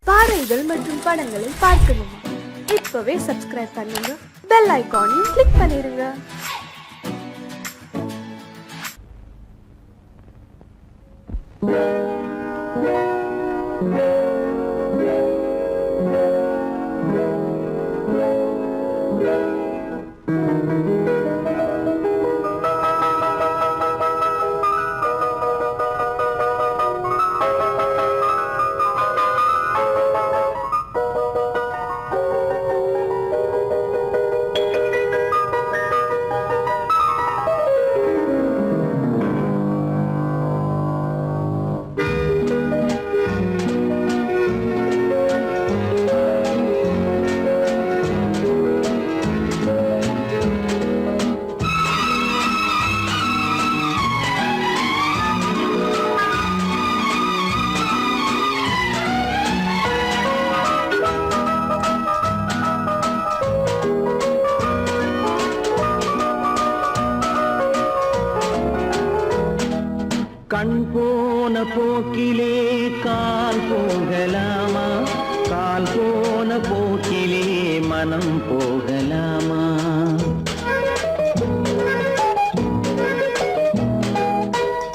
பாடல்கள் மற்றும் படங்களை பார்க்கணுமா? இப்பவே சப்ஸ்கிரைப் பண்ணுங்க, பெல் ஐகானையும் கிளிக் பண்ணிருங்க. கண் போன போக்கிலே கால் போகலாமா? கால் போன போக்கிலே மனம் போகலாமா?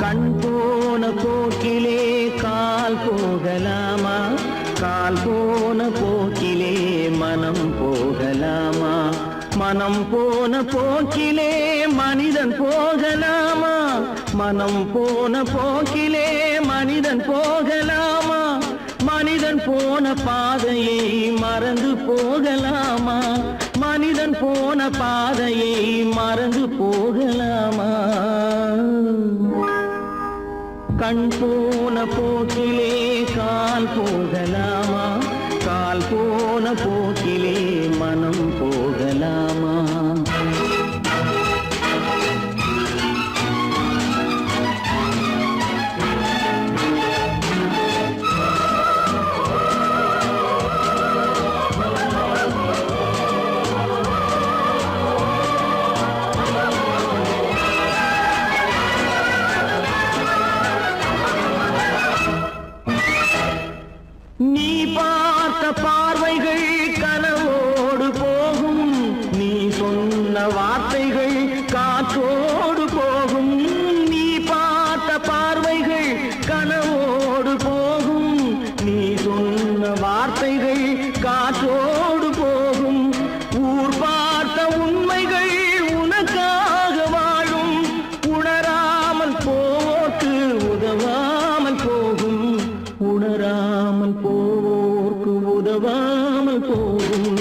கண் போன போக்கிலே கால் போகலாமா? கால் போன போக்கிலே மனம் போகலாமா? மனம் போன போக்கிலே மனிதன் போகலாமா? மனம் போன போக்கிலே மனிதன் போகலாமா? மனிதன் போன பாதையை மறந்து போகலாமா? மனிதன் போன பாதையை மறந்து போகலாமா? கண் போன போக்கிலே கால் போகலாமா? கால் போன போக்கிலே மனம் போகலாமா? நீ பார்த்த பார்வைகள் கனவோடு போகும், நீ சொன்ன வார்த்தைகள் காற்றோடு போகும். நீ பார்த்த பார்வைகள் கனவோடு போகும், நீ சொன்ன வார்த்தைகள் காற்றோடு போகும். ஊர் பார்த்த உண்மைகள் உனக்காக வாழும், உணராமல் போக்கு உதவாமல் போகும். உணராமல் போவோர்க்கு உதவாமல் போகும்.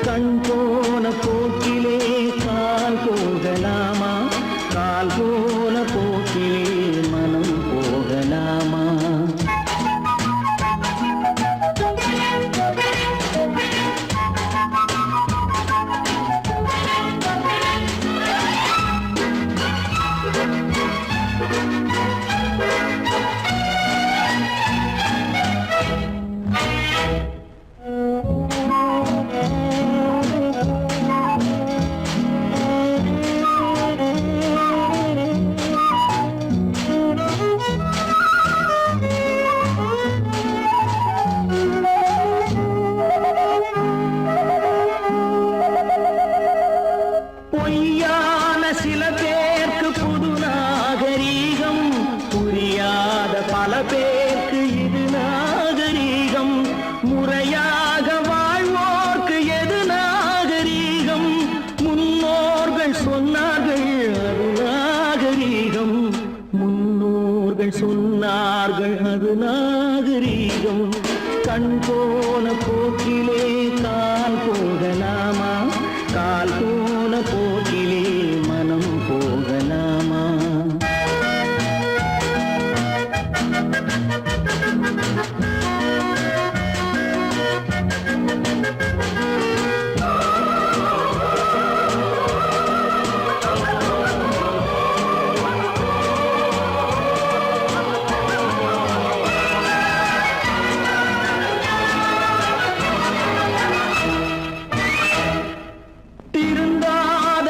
கண் போன போக்கிலே கால் போகலாமா? கால் போன போக்கிலே மனம் போகலாமா? பொய்யான சில பேருக்கு புது நாகரீகம், புரியாத பல பேருக்கு இது நாகரீகம். முறையாக வாழ்வோர்க்கு எது நாகரீகம்? முன்னோர்கள் சொன்னார்கள் அது நாகரீகம். முன்னோர்கள் சொன்னார்கள் அது நாகரீகம். கண் போன போக்கிலே கால் போகலாமா? கால் போன போக்கிலே மனம் போகலாமா? திருந்தாத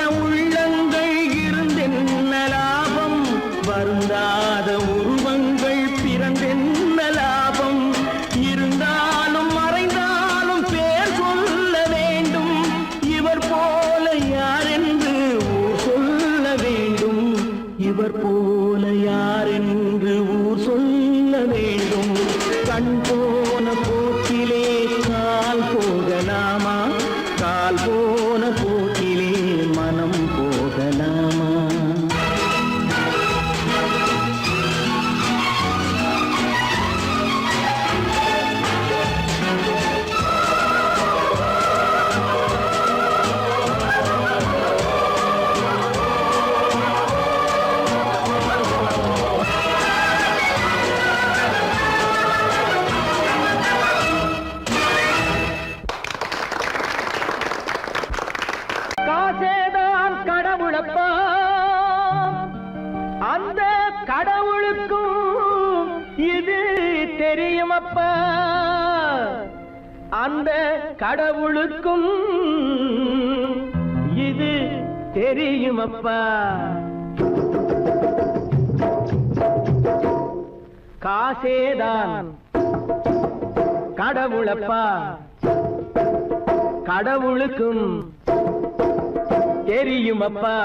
போன போக்கிலே மனம் போகலாமா? காசேதான் கடவுளப்பா, அந்த கடவுளுக்கும் இது தெரியுமப்பா, அந்த கடவுளுக்கும் இது தெரியுமப்பா. காசேதான் கடவுளப்பா, கடவுளுக்கும் தெரியுமப்பா.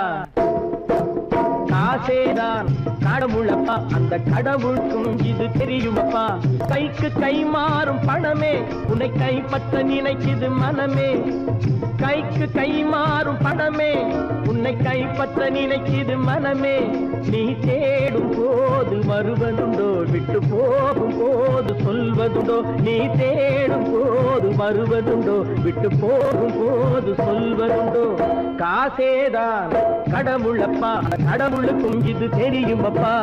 காசேதான் கடவுளப்பா, அந்த கடவுளுக்கும் இது தெரியுமப்பா. கைக்கு கை மாறும் பணமே உன்னை கைப்பற்ற நினைக்குது மனமே. கைக்கு கை மாறும் பணமே உன்னை கைப்பற்ற நினைக்குது மனமே. நீ தேடும் போது வருவதுண்டோ, விட்டு போகும் போது சொல்வதுண்டோ. நீ தேடும் போது வருவதுண்டோ, விட்டு போகும் போது சொல்வதுண்டோ. காசேதான் கடவுளப்பா, கடவுளுக்கும் இது தெரியுமப்பா.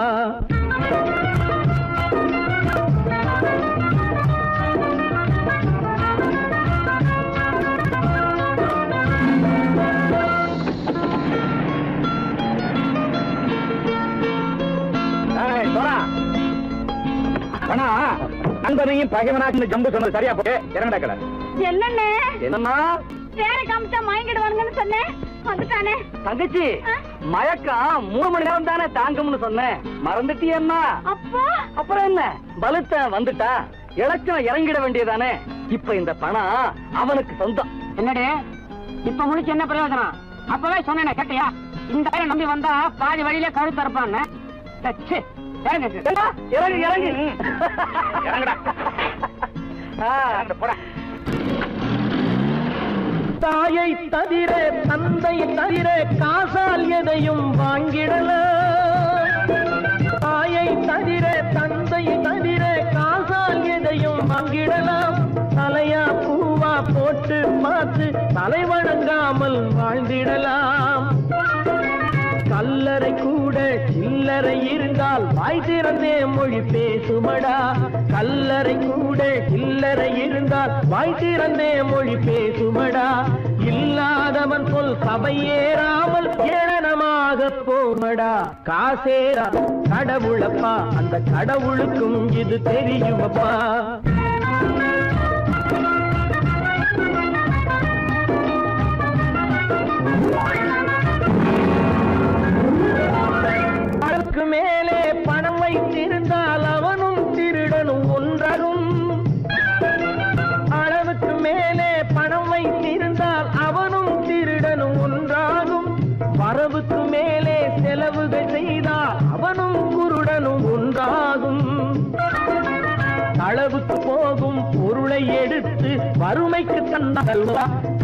நண்பனையும் பகைவனாக்கு ஜம்பு சொன்னது சரியா போட்டு இறங்கடா. என்னண்ணே என்னம்மா வேற காமிச்சா மயங்கிடுவானுங்கன்னு சொன்னேன், வந்துட்டானே. தங்கச்சி, மயக்கம் 3 மணி நேரம் தானே தாங்கும்னு சொன்னேன், மறந்துட்டியம்மா? அப்போ அப்புறம் என்ன, பலத்த வந்துட்டா இலச்சம் இறங்கிட வேண்டியதானே. இப்ப இந்த பணம் அவனுக்கு சொந்தம். என்னடே இப்ப முடிச்சு என்ன பிரயோஜனம்? அப்பவே சொன்னேன் கேட்டியா? இந்த பையன் நம்பி வந்தா பாதி வழியில கழுத்து அறுப்பான்னு. இறங்கு இறங்கு இறங்குடா. தாயை தவிர தந்தை தவிர காசால் எதையும் வாங்கிடலாம். தாயை தவிர தந்தை தவிர காசால் எதையும் வாங்கிடலாம். தலையா பூவா போட்டு பார்த்து தலை வணங்காமல் வாழ்ந்திடலாம். கல்லறை கூட சில்லறை இருந்தால் வாய் திறந்தே மொழி பேசுமடா. கல்லறை கூட சில்லறை இருந்தால் வாய் திறந்தே மொழி பேசுமடா. இல்லாதவன் சொல் சபையேறாமல் ஏளனமாக போமடா. காசேரா கடவுளப்பா, அந்த கடவுளுக்கும் இது தெரியுமப்பா. அளவுக்கு மேலே பணம் வைத்திருந்தால் அவனும் திருடனும் ஒன்றாகும். அளவுக்கு மேலே பணம் வைத்திருந்தால் அவனும் திருடனும் ஒன்றாகும். வரவுக்கு மேலே செலவுகள் செய்தால் அவனும் குருடனும் ஒன்றாகும். அளவுக்கு போகும் பொருளை எடுத்து வறுமைக்கு தந்தால்,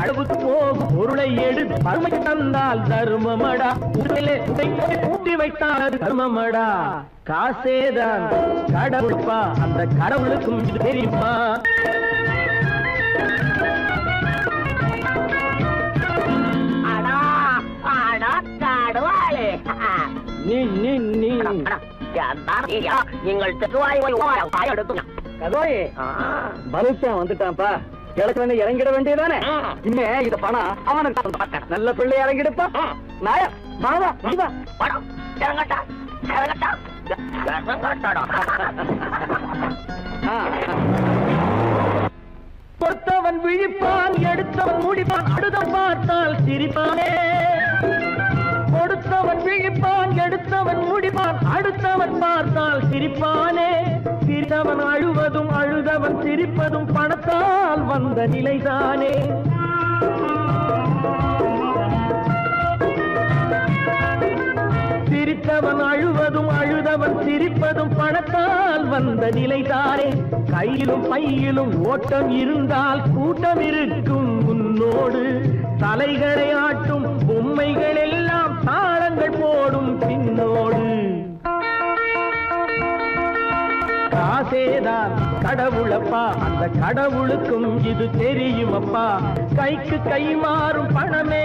அளவுக்கு போகும் பொருளை எடுத்து வறுமைக்கு தந்தால் தர்மமடா. கூட்டி வைத்தால் தர்மமடா. காசேதான் கடவுள்ப்பா, அந்த கடவுளுக்கும் இது தெரியுமா? நீ நீ நீ வந்துட்டான்ப்பா. கிழக்கு வந்து இறங்கிட வேண்டியதானே. இனிமே இத பணம் அவனுக்கு நல்ல பிள்ளை இறங்கிடுப்பா. நாயா வாடா வாடா இறங்கட்டா இறங்கட்டா பொறுத்தவன் விழிப்பான், எடுத்தவன் முடிப்பான், அடுத்தவன் பார்த்தால் சிரிப்பானே. கொடுத்தவன் விழிப்பான், எடுத்தவன் முடிப்பான், அடுத்தவன் பார்த்தால் சிரிப்பானே. சிரித்தவன் அழுவதும் அழுதவன் சிரிப்பதும் பணத்தால் வந்த நிலைதானே. சிரித்தவன் அழுவதும் அழுதவன் சிரிப்பதும் பணத்தால் வந்த நிலைதானே. கையிலும் பையிலும் ஓட்டம் இருந்தால் கூட்டம் இருக்கும். உன்னோடு தலைகளை ஆட்டும் பொம்மைகள் எல்லாம் தாளங்கள் போடும் பின்னோடு காசேதான் கடவுளப்பா, அந்த கடவுளுக்கும் இது தெரியுமப்பா. கைக்கு கை மாறும் பணமே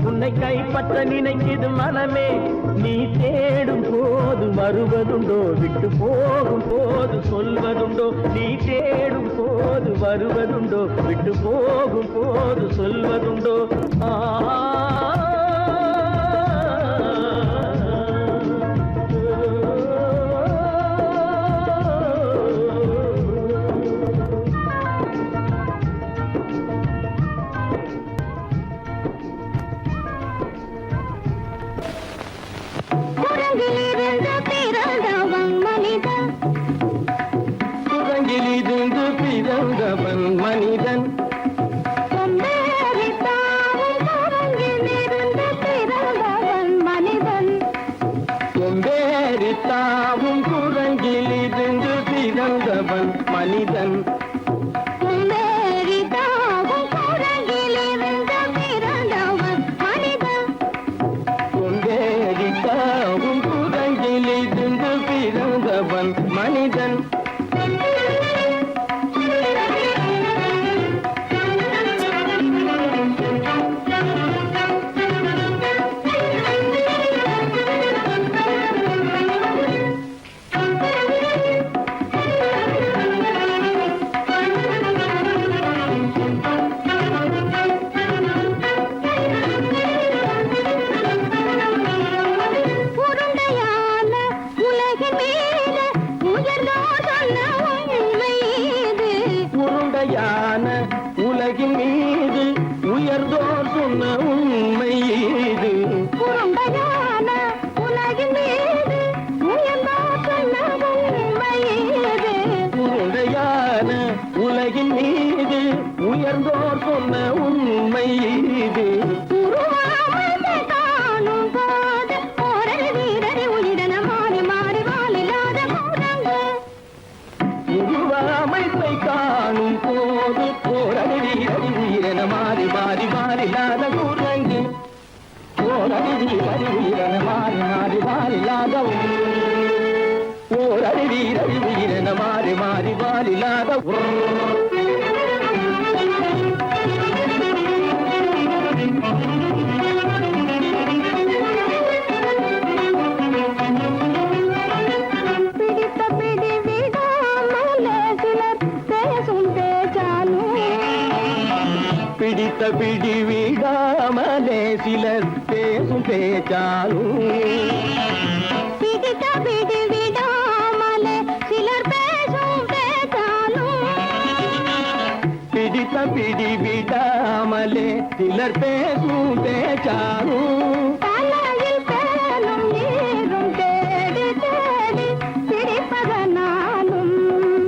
உன்னை கைப்பற்ற நினைக்குது மனமே. நீ தேடும் போது வருவதுண்டோ, விட்டு போகும் போது சொல்வதுண்டோ. நீ தேடும் போது வருவதுண்டோ, விட்டு போகும் போது சொல்வதுண்டோ. குரங்கிலிருந்து பிறந்தவன் மனிதன், கொம்பேறித்தாவும் குரங்கிலிருந்து பிறந்தவன் மனிதன். கொம்பேறித்தாவும் குரங்கிலிருந்து பிறந்தவன் மனிதன். உலகின் மீது உயர்ந்தோர் சொன்ன உண்மை இது. உருண்டையான உலகின் மீது உயர்ந்தோர் சொன்ன உண்மை இது. உருண்டையான உலகின் மீது உயர்ந்தோர் சொன்ன உண்மை இது. உருவாமை காணும் போது ஓரடி வீரடி உயிரின மாறி மாறி வாழில்லாத குரங்கு. உருவாமைப்பை காணும் போது போரடி வீரடி உயிரென மாறி மாறி வாழில்லாத குரங்கு. போரடி வீரடி உயிரென மாறி மாறி வாழில்லாத போரடி வீரடி உயிரென மாறி மாறி வாழில்லாத பிடித்த பிடி விடாமலே சிலர் பேசும் பேச்சாலும். பிடித்த பிடி விடாமலே சிலர் பேசும் பேச்சாலும். பிடித்த பிடி விடாமலே சிலர் பேசும் பேச்சாலும். பிடித்த பிடி விடாமலே சிலர் பேசும் பேச்சாலும். தலையில் பேலும் நீரும் தேடி தேடி பிடிப்பதனாலும்.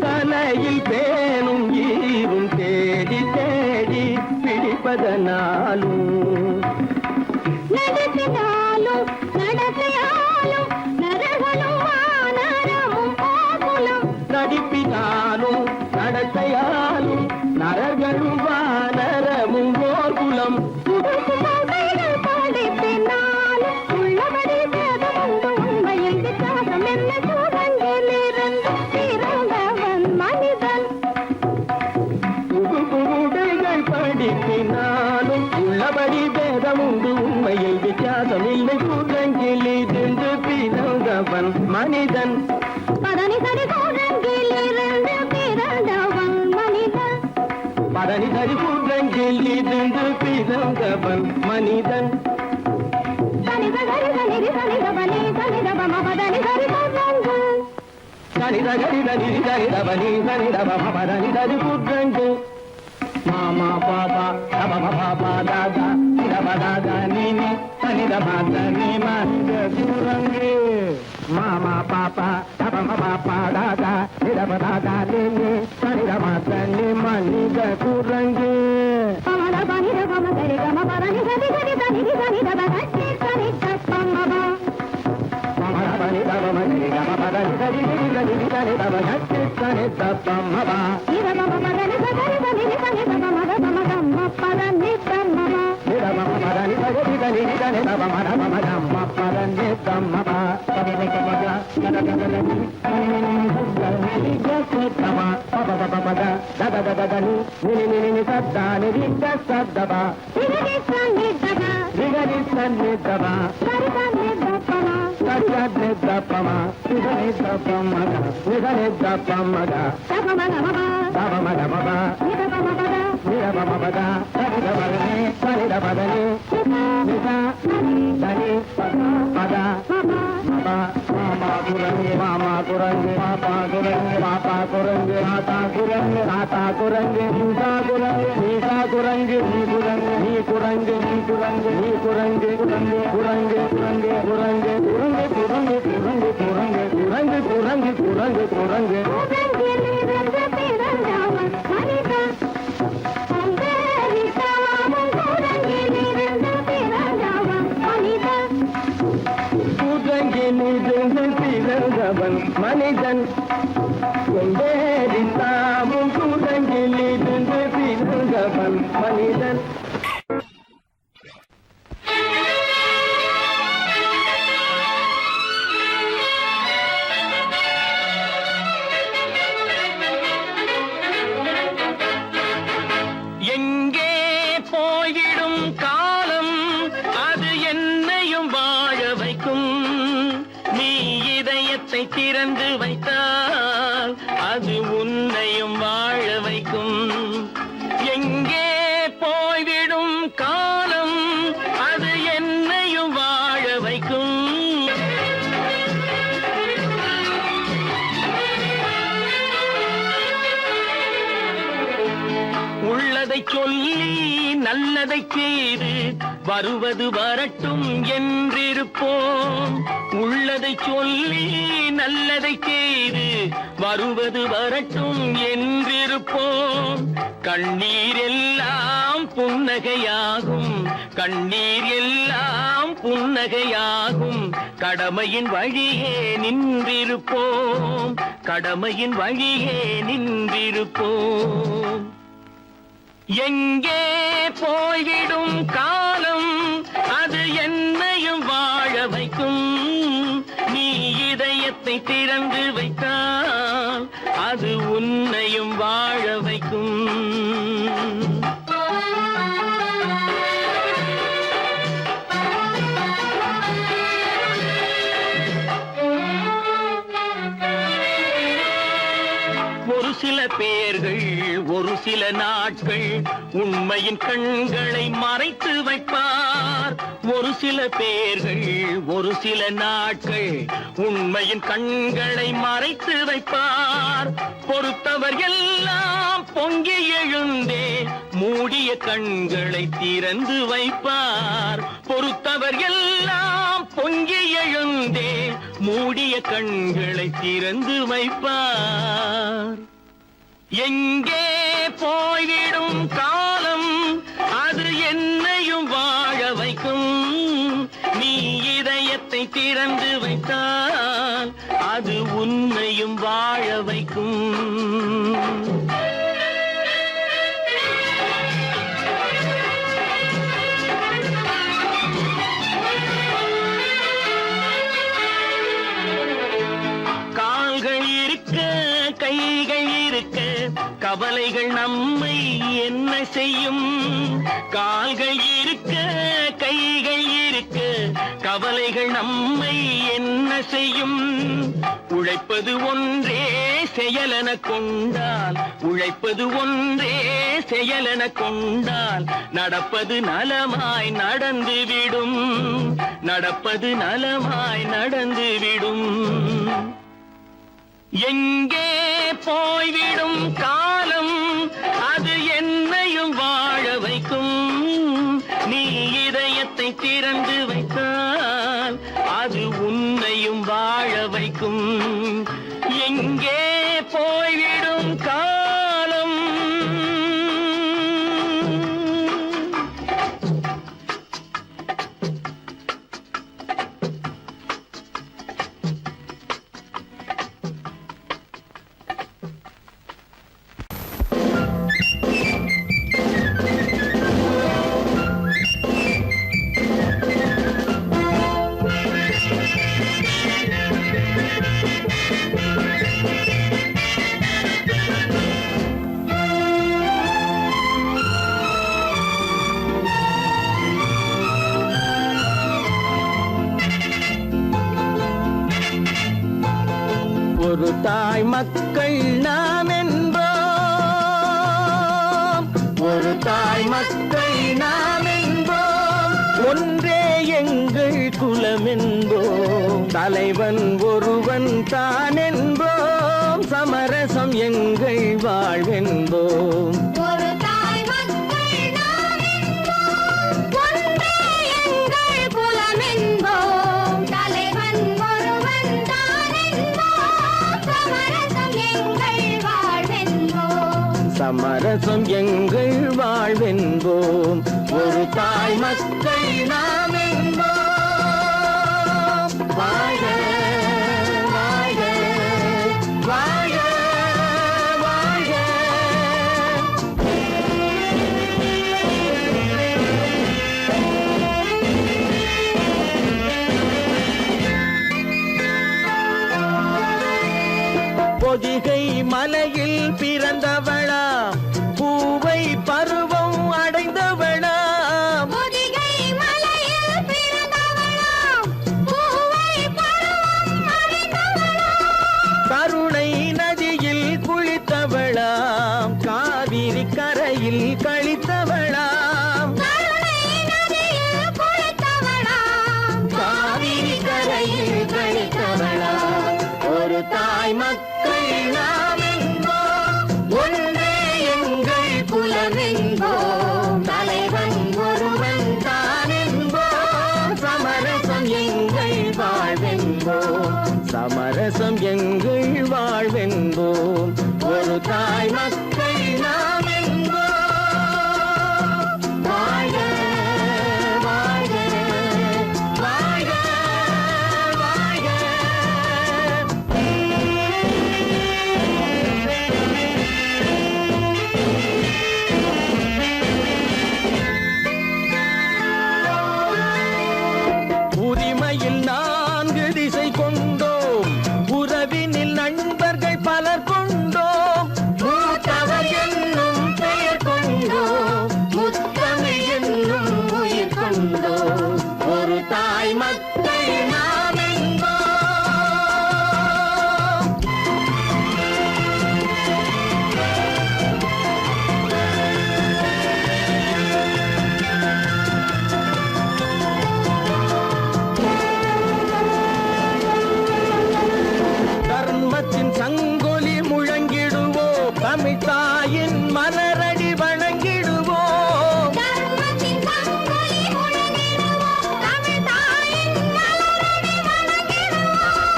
தலையில் பேணும் ஈரும் தேடி தேடி பிடிப்பதனாலும். நடத்தினாலும் நடத்தையாலும் நரகனும் வானரமும் கோகுலம். நடிப்பினாலும் நடத்தையாலும் நரர்களும் வானரமும் ஓர்குலம். புதுசுமைகள் படிப்பினாலும் உள்ளபடி வேதமுண்டு உண்மையில் வித்தியாசம் என்ன. சூழங்கிலிருந்து பிறந்தவன் மனிதன். புகுடைகள் படிப்பினாலும் உள்ளபடி பேதமுண்டு உண்மையில் வித்தியாசம் இல்லை. குரங்கிலிருந்து பிறந்தவன் மனிதன். பதனி சரி சூழங்கிலிருந்து பிறந்தவன் மனிதன். பதனி சரி குரங்கிலிருந்து பிறந்தவன் மனிதன். தனித சரி சனிதி சனிதபனி சனிதபம பதனி சரி குரங்கு. சனித கரித நிதி சரிதபனி சனிதபம பதனி சரி குரங்கு. மாமா பாபா தபம பாபா தாதா நிதப தாதா நீனி சனிதப தனி மனித குரங்கு. மாமா பாப்பா தபம பாப்பா தாதா நிதப தாதா நீனி சனிதப தனி மனித குரங்கு. பமத பனித பம சரி கம பதனி சரி சரி சனிதி சனிதப கட்டி சனி தப்பமப. பமத பனித பம சரி கம பதனி சரி சரி சனிதப கட்டி சனி தப்பமப. இதபம பதனி சரி சனிதி சனிதப மத பம கம்ம பதனி பரந்து தம்மபா பபபபபா கடகடகனி நினி கசதமா பபபபபா ததததனி நினி சத்தானி கசதபா ரிகரி சன்னிதபா ரிகரி சன்னிதபா சரிதன்னிதபமா சரிதன்னிதபமா நிதனிதபமக தபமகமபா தபமகமபா நிதபமபா நிரபமபதா சரிதபதனி சரிதபதனி நிதா தனி பதா பபா மாமா குரங்கு மாமா குரங்கு பாப்பா குரங்கு பாப்பா குரங்கு ஆத்தா குரங்கு ஆத்தா குரங்கு நீசா குரங்கு நீசா குரங்கு நீ குரங்கு நீ குரங்கு நீ குரங்கு நீ குரங்கு குரங்கு குரங்கு குரங்கு குரங்கு குரங்கு குரங்கு குரங்கு குரங்கு குரங்கு குரங்கு குரங்கு உதங்கிலிருந்து பிறந்தவன் மனிதன் அந்தரித்தாமும் உதங்கிலிருந்து பிறந்தவன் மனிதன் குரங்கிலிருந்து பிறந்தவன் மனிதன் கொண்டேரித்தாமும் குரங்கிலிருந்து பிறந்தவன் மனிதன் எங்கே போயிடும் காலம் அது என்னையும் வாழ வைக்கும் நீ இதயத்தை திறந்து வைத்தால் அது உன்னையும் வாழ வைக்கும் எங்கே போய்விடும் காலம் அது என்னையும் வாழ வைக்கும் உள்ளதை சொல்லி நல்லதை செய்து வருவது வரட்டும் என்றிருப்போம் உள்ளதை சொல்லி நல்லதை செய்து வருவது வரட்டும் என்றிருப்போம் கண்ணீர் எல்லாம் புன்னகையாகும் கண்ணீர் எல்லாம் புன்னகையாகும் கடமையின் வழியே நின்றிருப்போம் கடமையின் வழியே நின்றிருப்போம் எங்கே போய்விடும் காலம் அது என்னையும் வாழ வைக்கும் நீ இதயத்தை திறந்து வைத்தால் அது உன்னையும் வாழ வைக்கும் ஒரு சில பேர்கள் ஒரு சில நாட்கள் உண்மையின் கண்களை மறைத்து வைப்பார் ஒரு சில பேர்கள் ஒரு சில நாட்கள் உண்மையின் கண்களை மறைத்து வைப்பார் பொறுத்தவர் எல்லாம் பொங்கி எழுந்தே மூடிய கண்களை திறந்து வைப்பார் பொறுத்தவர் எல்லாம் பொங்கி எழுந்தே மூடிய கண்களை திறந்து வைப்பார் எங்கே போய்விடும் காலம் அது என்னையும் வாழ வைக்கும் நீ இதயத்தை திறந்து வைத்தால் அது உன்னையும் வாழ வைக்கும் கால்கள் இருக்க கைகள் இருக்க கவலைகள் நம்மை என்ன செய்யும் கால்கள் இருக்க கைகள் இருக்க கவலைகள் நம்மை என்ன செய்யும் உழைப்பது ஒன்றே செயலென கொண்டால் உழைப்பது ஒன்றே செயலென கொண்டால் நடப்பது நலமாய் நடந்துவிடும் நடப்பது நலமாய் நடந்துவிடும் எங்கே போய்விடும் காலம் அது என்னையும் வாழ வைக்கும் நீ இதயத்தை திறந்து வைத்தால் அது உன்னையும் வாழ வைக்கும் எங்கே போய்விடும் காலம் தாய் மக்கள் நாம் என்போம், ஒரு தாய் மக்கள் நாம் என்போம், ஒன்றே எங்கள் குலம் என்போம், தலைவன் ஒருவன் தான் என்போம், சமரசம் எங்கள் வாழ்வென்போம். ஒரு தாய் மக்கள் நாம் என்போம், ஒன்றே எங்கள் குலம் என்போம், தலைவன் ஒருவன் தான் என்போம், சமரசம் எங்கள் வாழ்வென்போம். சமரசம் எங்கள் வாழ்வென்போம், ஒரு தாய் மக்கள் நாம் என்போம். வாழ்க வாழ்க வாழ்க வாழ்க. பொதிகை மலையில் பிறந்தவளா, பூவை பருவம் அடைந்தவளா, பொதிகை மலையில் பிறந்தவளாம், பூவை பருவம் அடைந்தவளாம், கருணை நதியில் குளித்தவளாம், காவிரி கரையில் கழித்தவளாம், கருணை நதியில் குளித்தவளாம், காவிரி கரையில் கழித்தவளாம், ஒரு தாய் மக்கள் நாம் என்போம், ஒன்றே எங்கள் குலம் என்போம், தலைவன் ஒருவன் தான் என்போம், சமரசம் எங்கள் வாழ்வென்போம், சமரசம் எங்கள் வாழ்வென்போம், ஒரு தாய் மக்கள் நாம் என்போம். வாழ்க வாழ்க வாழ்க வாழ்க. உரிமையில் 4 திசை கொண்டோம், உறவினில் நண்பர்கள் பலர் கொண்டோம், மூத்தவர் என்னும் பெயர் கொண்டோம், முத்தமிழ் என்னும் உயிர் கொண்டோம், ஒரு தாய் மக்கள் நாம் என்போம். தர்மத்தின் சங்கொலி முழங்கிடுவோம், தமிழ் தாயின் மலரடி வணங்கிடுவோம், தர்மத்தின் சங்கொலி முழங்கிடுவோம், தமிழ் தாயின் மலரடி வணங்கிடுவோம்,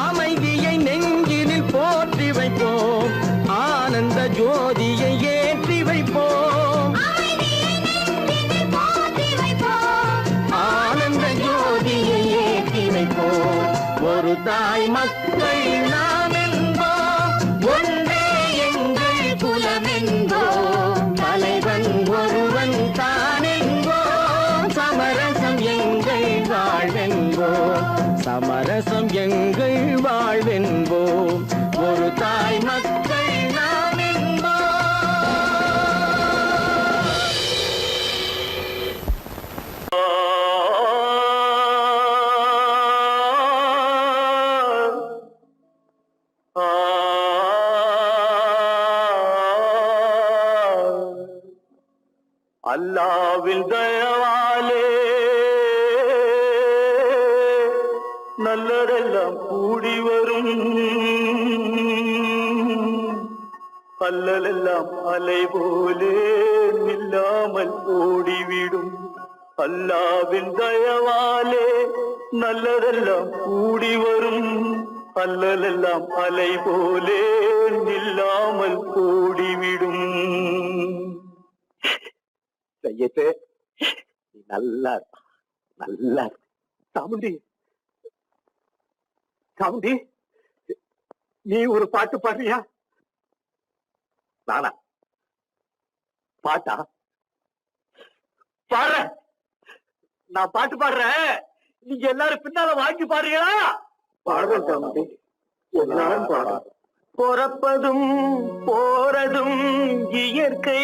அமைதியை நெஞ்சினில் போற்றி வைப்போம், ஆனந்த ஜோதியை ஏற்றி வைப்போம், அமைதியை நெஞ்சினில் போற்றி வைப்போம், ஆனந்த ஜோதியை ஏற்றி வைப்போம், ஒரு தாய் மக்கள் நாம் என்போம், ஒன்றே எங்கள் குலம் என்போம், தலைவன் ஒருவன் தான் என்போம், சமரசம் எங்கள் வாழ்வென்போம், சமரசம் எங்கள் வாழ்வென்போம், ஒரு தாய் மக்கள் நாம் அல்லாவின் தயவாலே நல்லதெல்லாம் கூடி வரும், அல்லலெல்லாம் அலை போலே நில்லாமல் ஓடிவிடும், அல்லாவின் தயவாலே நல்லதெல்லாம் கூடி வரும், அல்லலெல்லாம் அலை போலே நில்லாமல் ஓடிவிடும். செய்யட்டு நல்லா நல்லா சாமுண்டி சாமுண்டி, நீ ஒரு பாட்டு பாடுறியா? நானா பாட்டா பாடுற? நான் பாட்டு பாடுறேன், நீங்க எல்லாரும் பின்னால வாங்கி பாடுறீங்களா? பாடுறேன் சாமுண்டி, எல்லாரும் பாடு. பிறப்பதும் போறதும் இயற்கை,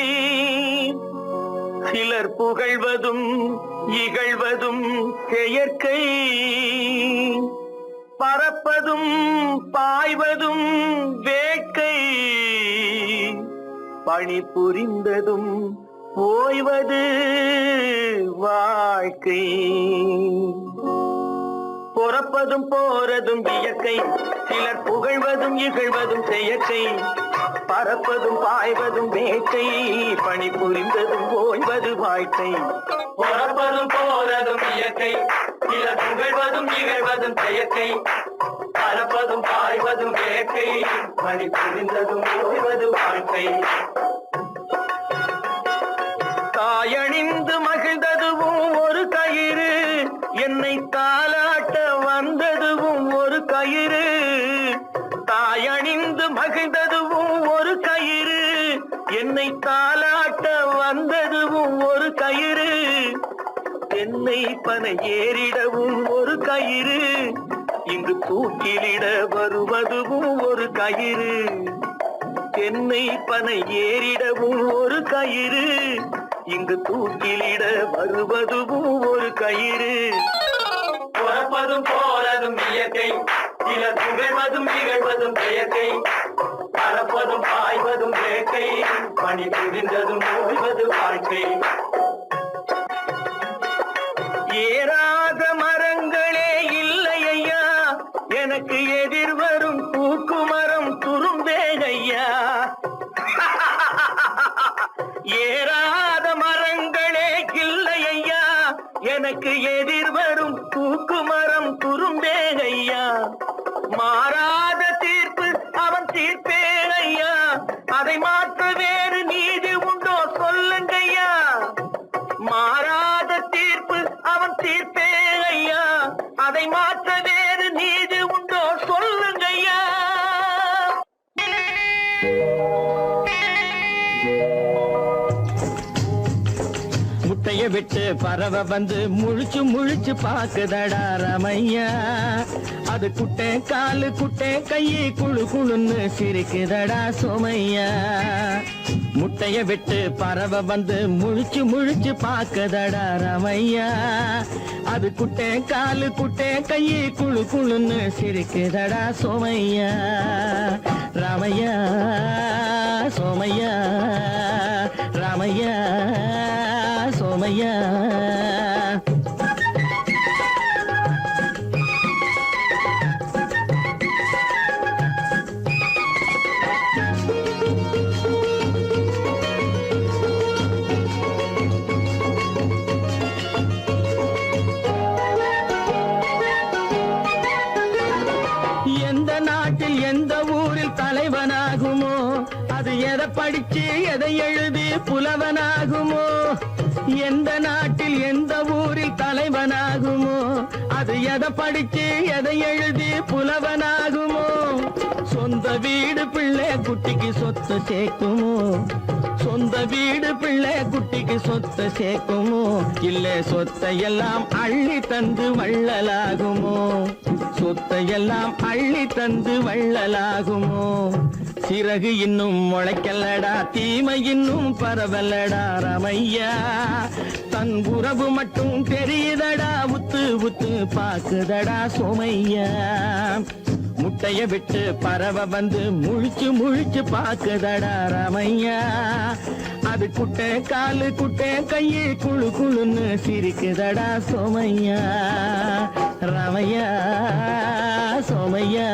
சிலர் புகழ்வதும் இகழ்வதும் செயற்கை, பறப்பதும் பாய்வதும் வேட்கை, பணி புரிந்ததும் ஓய்வது வாழ்க்கை. பொறப்பதும் போறதும் இயற்கை, சிலர் புகழ்வதும் இகழ்வதும் செயற்கை. பறப்பதும் பாய்வதும் வேட்கை, பணி புரிந்ததும் ஓய்வது வாழ்க்கை. பொறப்பதும் போறதும் இயற்கை, சிலர் புகழ்வதும் இகழ்வதும் செயற்கை. பறப்பதும் பாய்வதும் வேட்கை, பணி புரிந்ததும் ஓய்வது வாழ்க்கை. தாயணிந்து மகிழ்ந்ததுவும் ஒரு கயிறு, என்னை தாலாட்ட வந்ததுவும் ஒரு கயிறு. தாயணிந்து மகிழ்ந்ததுவும் ஒரு கயிறு, என்னை தாலாட்ட வந்ததுவும் ஒரு கயிறு. தென்னை பனை ஏறிடவும் ஒரு கயிறு, இங்கு தூக்கிலிட வருவதுவும் ஒரு கயிறு. தென்னை பனை ஏறிடவும் ஒரு கயிறு, இங்கு தூக்கிலிட வருவதுவும் ஒரு கயிறு. பொறப்பதும் போறதும் இயற்கை, சிலர் புகழ்வதும் இகழ்வதும் செயற்கை. பறப்பதும் பாய்வதும் வேட்கை, பணி புரிந்ததும் ஓய்வது வாழ்க்கை. ஏறாத மரங்களே இல்லை ஐயா, எனக்கு எதிர் வரும் பூக்குமரம் துரும்பேகையா. ஏறாத மரங்களே இல்லை ஐயா, எனக்கு எதிர் வரும் பூக்குமரம் துரும்பேகையா. மாறாத தீர்ப்பு அவன் தீர்ப்பே ஐயா, அதை மாற்ற வேறு நீதி உண்டோ சொல்லுங்கய்யா. மாறாத தீர்ப்பு அவன் தீர்ப்பே ஐயா, அதை மாற்ற வேறு நீதி உண்டோ சொல்லுங்கய்யா. முட்டைய விட்டு பறவை வந்து முழிச்சு முழிச்சு பாக்குதடா ரமையா. அது குட்டை காலு குட்டை கையை குழு குழுன்னு சிரிக்குதடா சோமையா. முட்டைய விட்டு பறவை வந்து முழிச்சு முழிச்சு பாக்குதடா ரமையா. அது குட்டை காலு குட்டை கையை குழு குழுன்னு சிரிக்குதடா சோமையா. ராமையா சோமையா, ராமையா சோமையா. எந்த நாட்டில் எந்த ஊரில் தலைவனாகுமோ, அது எதை படிச்சு எதை எழுதி புலவனாகுமோ. எந்த நாட்டில் எந்த ஊரில் தலைவனாகுமோ, அது எதை படிச்சு எதை எழுதி புலவனாகுமோ. சொந்த வீடு பிள்ளை குட்டிக்கு சொத்து சேர்க்குமோ, சொந்த வீடு பிள்ளை குட்டிக்கு சொத்து சேர்க்குமோ. இல்ல சொத்தையெல்லாம் அள்ளி தந்து வள்ளலாகுமோ, சொத்தையெல்லாம் அள்ளி தந்து வள்ளலாகுமோ. சிறகு இன்னும் முளைக்கல்லடா, தீமை இன்னும் பரவலடா ரமையா. தன் உறவு மட்டும் தெரியுதடா, உத்து உத்து பாக்குதடா சோமையா. முட்டைய விட்டு பறவை வந்து முழிச்சு முழிச்சு பாக்குதடா ரமையா. அது குட்டை காலு குட்டை கையை குழு குழுன்னு சிரிக்குதடா சோமையா. ரமையா சோமையா.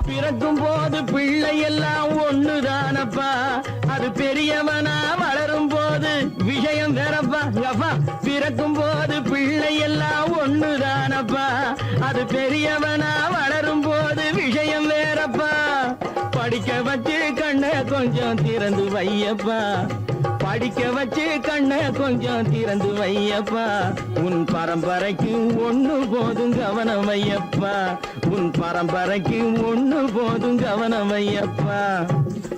பிறக்கும் போது பிள்ளை எல்லாம் ஒண்ணுதானப்பா, அது பெரியவனா வளரும் போது விஷயம் வேறப்பா. அப்பா பிறக்கும் போது பிள்ளை எல்லாம் ஒண்ணுதானப்பா, அது பெரியவனா வளரும் போது விஷயம் வேறப்பா. படிக்க வச்சு கண்ண கொஞ்சம் திறந்து வையப்பா, படிக்க வச்சு கண்ண கொஞ்சம் திறந்து வையப்பா. உன் பரம்பரைக்கு ஒண்ணு போதும் கவனம் வையப்பா, உன் பரம்பரைக்கு ஒண்ணு போதும் கவனம் வையப்பா.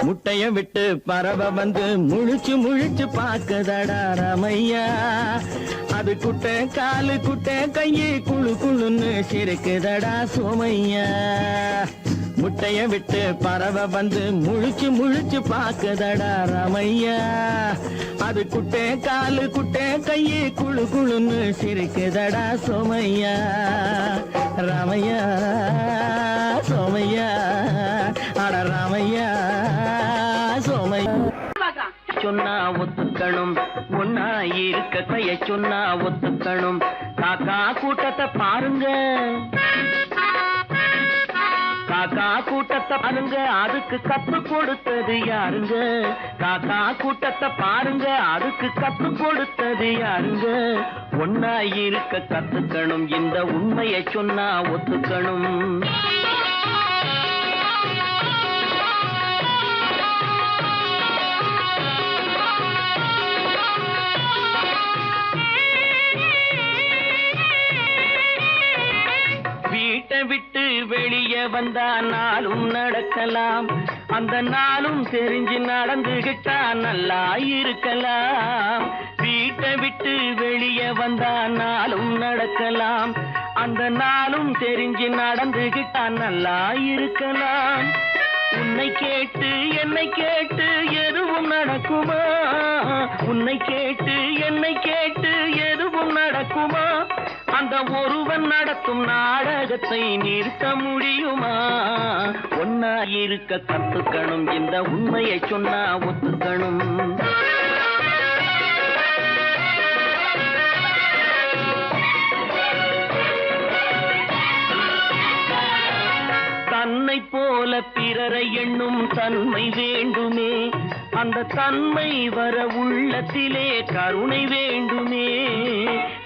முட்டைய விட்டு பறவை வந்து முழிச்சு முழிச்சு பாக்குதடா ராமையா. அது குட்டை காலு குட்டை கையை குழு குழுன்னு சிரிக்குதடா சோமையா. முட்டைய விட்டு பறவை வந்து முழிச்சு முழிச்சு பாக்குதடா ராமையா. அது குட்டை காலு குட்டை கையை குழு குழுன்னு சிரிக்குதடா சோமையா. ராமையா சோமையா அட ராமையா சோமையா. சொன்னா ஒத்துக்கணும், ஒன்னா இருக்க கைய சொன்னா ஒத்துக்கணும். காக்கா கூட்டத்தை பாருங்க, காக்கா கூட்டத்தை பாருங்க, அதுக்கு கத்து கொடுத்தது யாருங்க? காக்கா கூட்டத்தை பாருங்க, அதுக்கு கத்து கொடுத்தது யாருங்க? ஒன்னா இருக்க கத்துக்கணும், இந்த உண்மையை சொன்னா ஒத்துக்கணும். வீட்டை விட்டு வெளியே வந்தா நாளும் நடக்கலாம், அந்த நாளும் தெரிஞ்சு நடந்துகிட்டா நல்லா இருக்கலாம். வீட்டை விட்டு வெளியே வந்தா நாளும் நடக்கலாம், அந்த நாளும் தெரிஞ்சு நடந்துகிட்டா நல்லா இருக்கலாம். உன்னை கேட்டு என்னை கேட்டு எதுவும் நடக்குமா? உன்னை கேட்டு என்னை கேட்டு எதுவும் நடக்குமா? அந்த ஒருவன் நடத்தும் நாடகத்தை நிறுத்த முடியுமா? ஒன்னா இருக்க கத்துக்கணும், இந்த உண்மையை சொன்னா ஒத்துக்கணும். தன்னை போல பிறரை எண்ணும் தன்மை வேண்டுமே, அந்த தன்மை வர உள்ளத்திலே கருணை வேண்டுமே.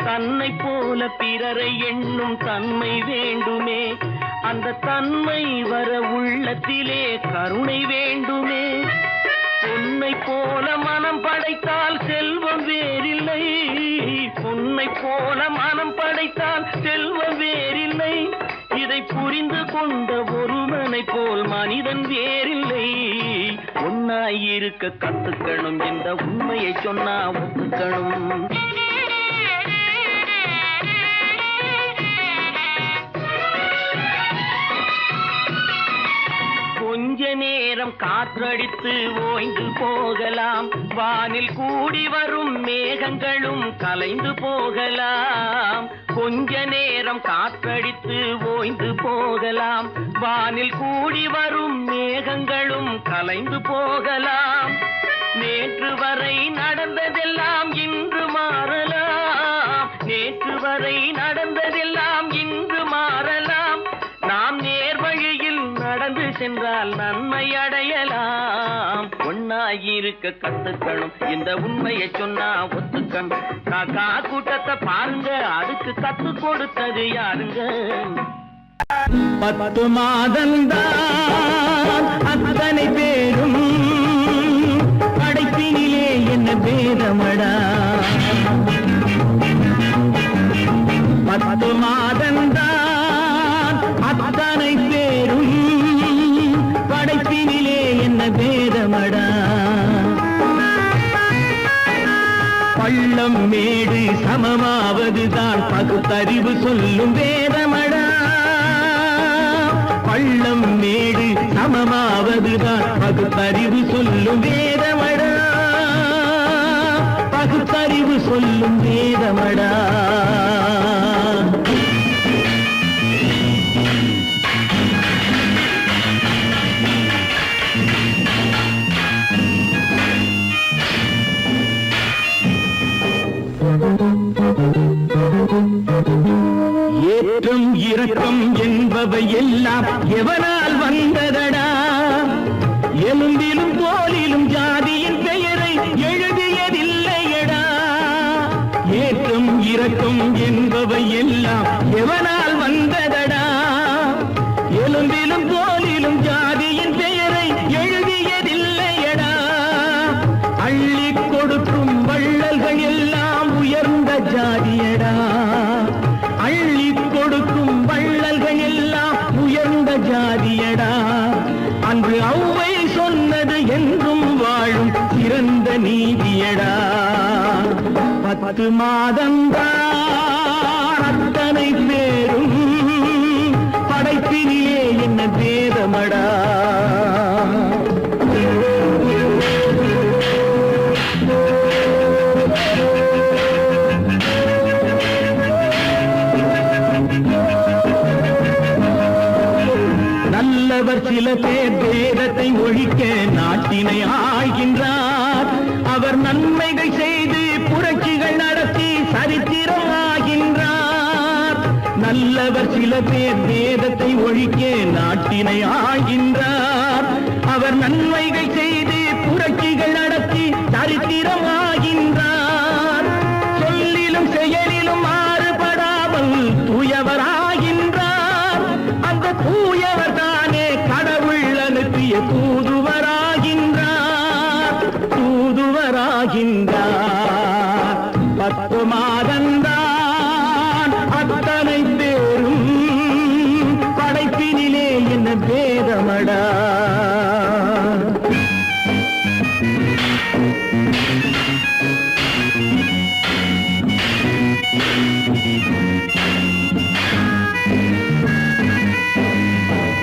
தன்னை போல பிறரை எண்ணும் தன்மை வேண்டுமே, அந்த தன்மை வர உள்ளத்திலே கருணை வேண்டுமே. பொன்னை போல மனம் படைத்தால் செல்வம் வேறில்லை, பொன்னை போல மனம் படைத்தால் செல்வம் வேறில்லை. இதை புரிந்து கொண்ட ஒருவனை போல் மனிதன் வேறில்லை. ஒன்னாயிருக்க கத்துக்கணும், இந்த உண்மையை சொன்னா ஒத்துக்கணும். கொஞ்ச நேரம் காற்றடித்து ஓய்ந்து போகலாம், வானில் கூடி வரும் மேகங்களும் கலைந்து போகலாம். கொஞ்ச நேரம் காற்றடித்து ஓய்ந்து போகலாம், வானில் கூடி வரும் மேகங்களும் கலைந்து போகலாம். நேற்று வரை நடந்ததெல்லாம் இன்று மாறலாம், நேற்று வரை நடந்ததெல்லாம் இன்று மாறலாம். நாம் நேர்வழியில் நடந்து சென்றால் நன்மை அடையலாம். ஒன்னாயிருக்க கத்துக்கணும், இந்த உண்மையை சொன்னா ஒத்துக்கணும். காக்கா கூட்டத்தை பாருங்க, அதுக்கு கத்து கொடுத்தது யாருங்க? 10 மாதந்தான் அத்தனை பேரும் படைப்பினிலே என்ன பேதமடா. 10 மாதந்தான் அத்தனை பேரும் படைப்பினிலே என்ன பேதமடா. பள்ளம் மேடு சமமாவதுதான் பகுத்தறிவு சொல்லும் வேதமடா. பள்ளம் மேடு சமமாவதுதான் பகுத்தறிவு சொல்லும் வேதமடா. பகுத்தறிவு சொல்லும் வேதமடா. ஏற்றம் இரக்கம் என்பவை எல்லாம் எவனால் வந்ததடா. எலும்பிலும் தோலிலும் ஜாதியின் பெயரை எழுதியதில்லையடா. ஏற்றம் இரக்கம் என்பவை எல்லாம் எவனால் வந்ததடா. எலும்பிலும் தோலிலும் ஜாதியின் பெயரை எழுதியதில்லையடா. அள்ளி கொடுக்கும் வள்ளல்கள் எல்லாம் உயர்ந்த ஜாதியடா. அள்ளி கொடுக்கும் வள்ளல்கள் எல்லாம் உயர்ந்த ஜாதியடா. அன்று ஔவை சொன்னது வந்த நீதியடா 10 மாதந்தான் அத்தனை பேரும் படைப்பினிலே என்ன பேதமடா நல்லவர் சில பேர் வேதத்தை ஒழிக்க நாட்டினை ஆள்கின்றார் அவர் நன்மைகள் செய்து புரட்சிகள் நடத்தி சரித்திரம் ஆகின்றார் நல்லவர் சில பேர் வேதத்தை ஒழிக்க நாட்டினை ஆள்கின்றார் அவர் நன்மைகள் செய்து புரட்சிகள் நடத்தி சரித்திரம் ஆகின்றார் சொல்லிலும் செயலிலும் மாறுபடாமல் தூயவராகின்றார் அந்த தூயவர் தானே கடவுள் அனுப்பிய தூதுவராகின்றார் 10 மாதந்தான் அத்தனை பேரும் படைப்பினிலே என்ன பேதமடா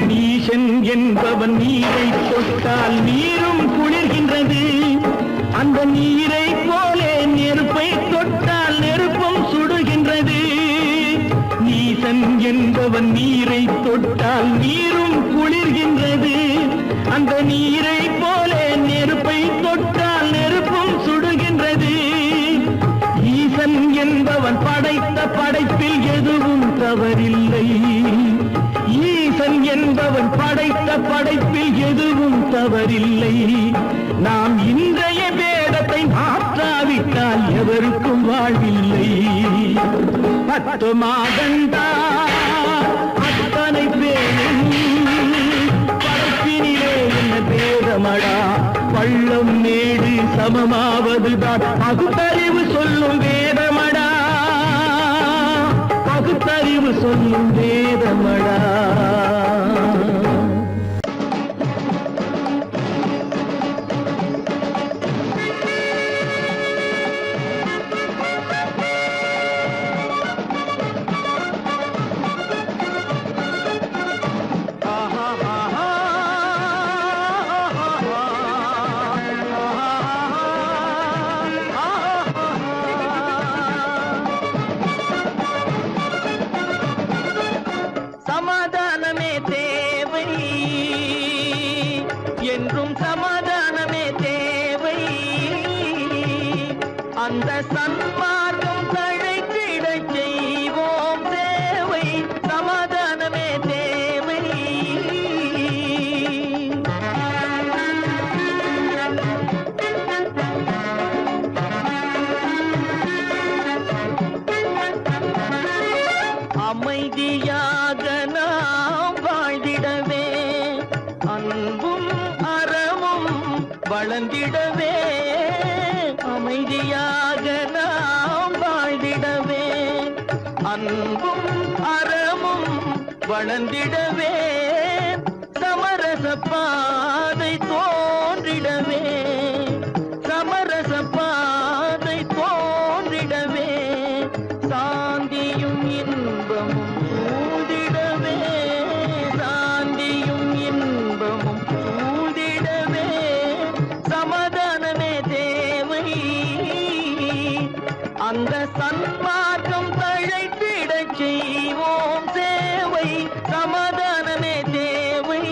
நீசன் என்பவன் நீரை தொட்டால் நீரும் குளிர்கின்றது அந்த நீரை போலே நெருப்பை தொட்டால் நெருப்பும் சுடுகின்றது நீசன் என்பவன் நீரை தொட்டால் நீரும் குளிர்கின்றது அந்த நீரை போலே நெருப்பை தொட்டால் நெருப்பும் சுடுகின்றது ஈசன் என்பவன் படைத்த படைப்பில் எதுவும் தவறில்லை ஈசன் என்பவன் படைத்த படைப்பில் எதுவும் தவறில்லை நாம் இன்றைய வேதத்தை மாற்றாவிட்டால் எவருக்கும் வாழ்வில்லை 10 மாதந்தான் அத்தனை பேரும் படைப்பினிலே என்ன பேதமடா பள்ளம் மேடு சமமாவதுதான் பகுத்தறிவு சொல்லும் வேதமடா பகுத்தறிவு சொல்லும் வேதமடா சமாதானமே தேவை என்றும் சமாதானமே தேவை அந்த சன்மார்க்கம் தழைத்திடச் செய்வோம் தேவை சமாதானமே தேவை அமைதியாக நாம் வாழ்ந்திடவே அன்பும் அறமும் வளர்ந்திடவே அமைதியாக நாம் வாழ்ந்திடவே அன்பும் அறமும் வளர்ந்திடவே சமரச பாதை தோன்றிடவே சமரச பாதை தோன்றிடவே சாந்தியும் இன்பமும் சூழ்ந்திடவே சாந்தியும் இன்பமும் சூழ்ந்திடவே சமாதானமே தேவை அந்த சன்மார்க்கம் தழைத்திடச் செய்வோம் சேவை சமாதானமே தேவை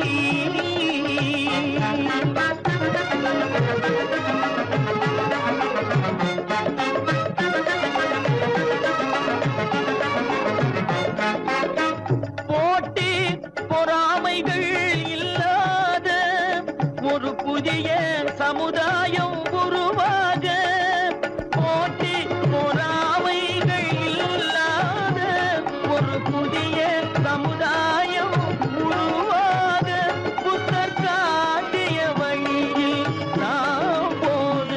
போட்டி பொறாமைகள் இல்லாத ஒரு புதிய சமுதாயம் உருவாக போட்டி பொறாமைகள் இல்லாத ஒரு புதிய சமுதாயம் உருவாக புத்தர் காட்டிய வழியில் நாம் போக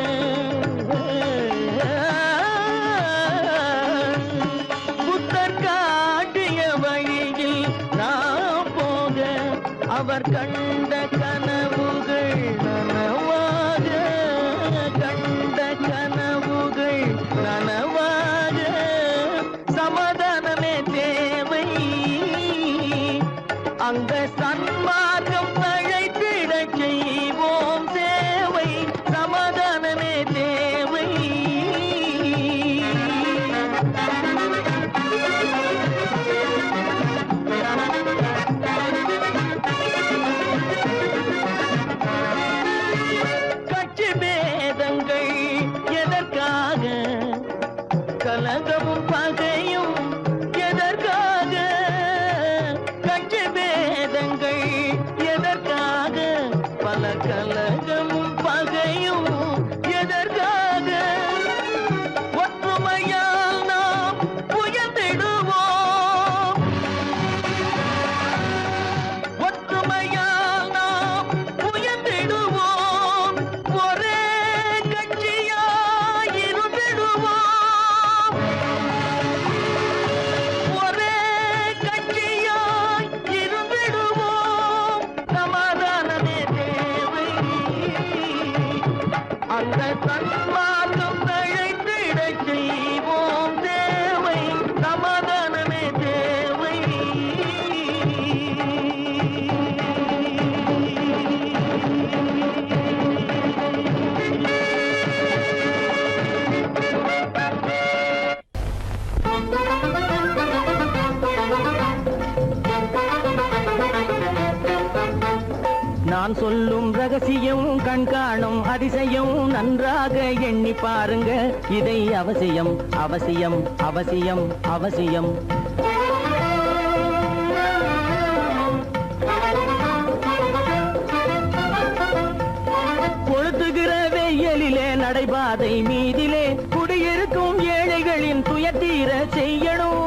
புத்தர் காட்டிய வழியில் நாம் போக அவர் கண்ட கனவுகள் நனவாக கண்ட அந்த தன்மார்க்கம் தழைத்திடச் செய்வோம் தேவை சமாதானமே தேவை. நான் சொல்லும் ரகசியம் கண்காணும் அதிசயம் நன்றாக எண்ணி பாருங்க. இதை அவசியம் அவசியம் அவசியம் அவசியம். கொளுத்துகிற வெயிலிலே நடைபாதை மீதிலே குடியிருக்கும் ஏழைகளின் துயத்தீர செய்யணும்.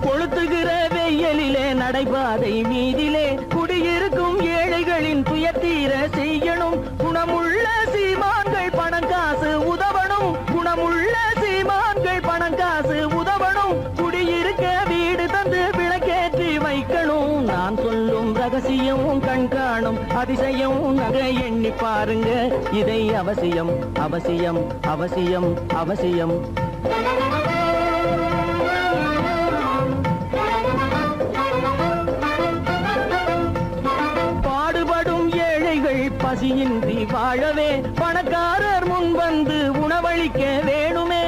கொளுத்துகிற வெயிலிலே நடைபாதை மீதிலே குடியிருக்கும் ஏழைகளின் துயத்தீர செய்யணும். குணமுள்ள சீமான்கள் பணம் காசு உதவணும். குணமுள்ள சீமான்கள் பணம் காசு உதவணும். குடியிருக்க வீடு தந்து விளக்கேற்றி வைக்கணும். நான் சொல்லும் ரகசியம் கண்காணும் அதிசயம் நகை எண்ணி பாருங்க. இதை அவசியம் அவசியம் அவசியம் அவசியம். பசியின்றி வாழவே பணக்காரர் முன் வந்து உணவளிக்க வேணுமே.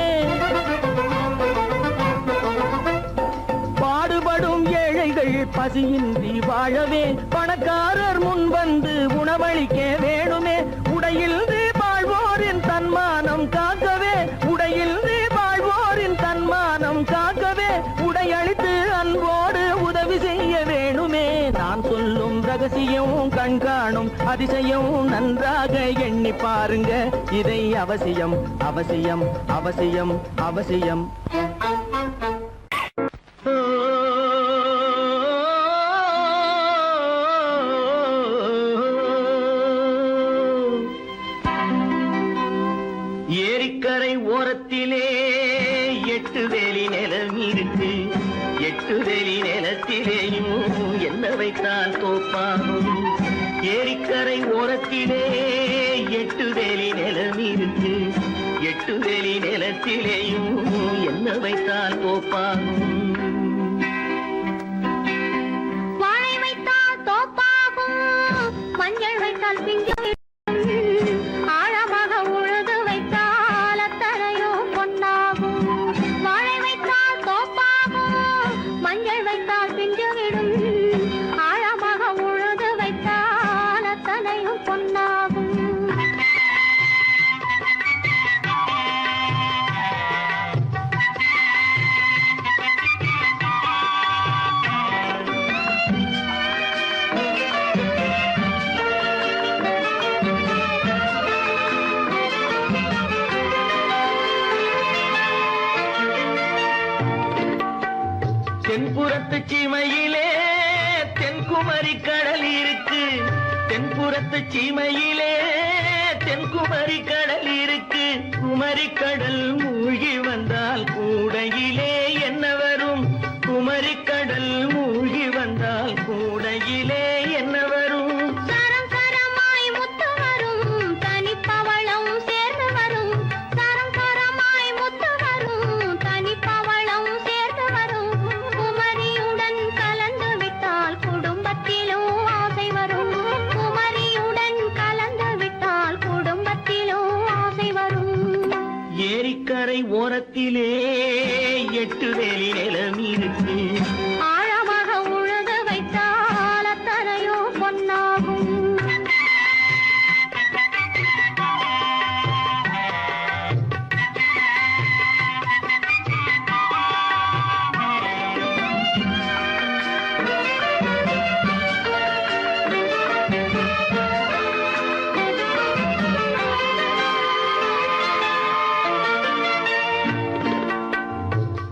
பாடுபடும் ஏழைகள் பசியின்றி வாழவே பணக்காரர் முன் வந்து உணவளிக்க வேணுமே. உடையின்றி வாழ்வோரின் தன்மானம் காக்கவே உடையின்றி வாழ்வோரின் தன்மானம் காக்கவே உடையளித்து அன்போடு உதவி செய்ய வேணுமே. நான் சொல்லும் ரகசியம் கண்காணும் அதிசயம் நன்றாக எண்ணி பாருங்க. இதை அவசியம் அவசியம் அவசியம் அவசியம். ஏரிக்கரை ஓரத்திலே 8 வேலி நிலம் இருக்கு. 8 வேலி நிலத்திலேயும் என்ன வைத்தால் தோப்பாகும். ஏரிக்கரை ஓரத்திலே 8 வேலி நிலம் இருக்கு. 8 வேலி நிலத்திலேயும் என்ன வைத்தால் தோப்பாகும். வாழை வைத்தால் தோப்பாகும், மஞ்சள் வைத்தால் பிஞ்சு, ஆழமாக உழுது வைத்தால் அத்தனையோ பொன்னாகும். வாழை வைத்தால் தோப்பாகும், மஞ்சள் வைத்தால் பிஞ்சு விடும், ஆழமாக உழுது வைத்தால் அத்தனையோ பொன்னாகும். தென்புறத்து சீமையிலே தென்குமரி கடல் இருக்கு. தென்புறத்து சீமையிலே தென்குமரி கடல் இருக்கு. குமரி கடல் மூழ்கி வந்தால் கூடையிலே என்ன வரும். குமரி கடல் மூழ்கி வந்தால் கூடையிலே என்ன வரும். சரம் சரமாய் முத்து வரும், தனிப்பவளம் சேர்ந்து வரும். சரம் சரமாய் முத்து வரும், தனிப்பவளம் சேர்ந்து வரும். குமரியுடன் கலந்து விட்டால் குடும்பத்திலும் ஆசை வரும். குமரியுடன் கலந்து விட்டால் குடும்பத்திலும் ஆசை வரும். ஏரிக்கரை ஓரத்திலே 8 வேலி நிலம் இருக்கு. ஆழமாக உழுது வைத்தால் அத்தனையோ பொன்னாகும்.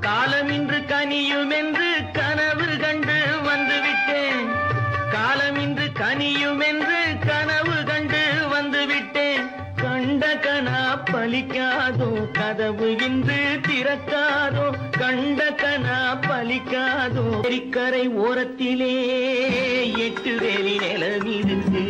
காலமின்று கனியும் என்று கனவு கண்டு வந்துவிட்டேன். காலமின்று கனியும் என்று கனவு கண்டு வந்துவிட்டேன். கண்ட கனா பலிக்காதோ கதவு இன்று திறக்காதோ. கண்ட கனா பலிக்காதோ. ஏரிக்கரை ஓரத்திலே 8 வேலி நிலம் இருக்கு.